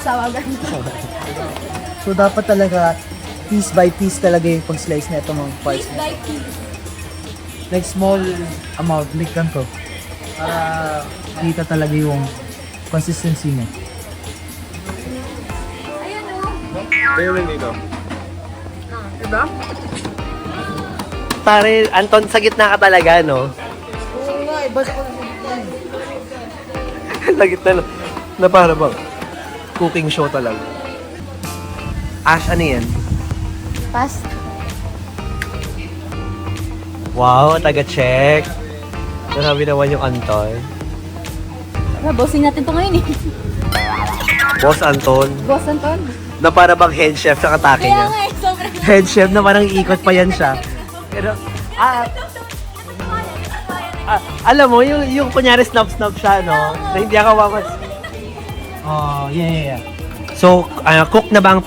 asawa ganito. So dapat talaga piece by piece talaga yung pag-slice na itong mga parts. Piece by piece. Like small amount, like ganito. Para kita talaga yung consistency niya. Ayan o. Ayun dito. Diba? Pare, Anton, sa gitna ka talaga, no? Oo nga, basta ko lang Sa gitna na para bang cooking show talaga. Ash, ano yan? Pass. Wow, taga-check. Grabe naman yung Anton. Bossing natin to ngayon eh. Boss Anton, Boss Anton. na para bang head chef sa katake Kaya niya. nga eh, sobrang... Head chef na parang ikot pa yan siya. Pero, alam mo, yung kunyari snap-snap siya, no? Na hindi ako mamas. Oh, yeah. So, cook na ba ang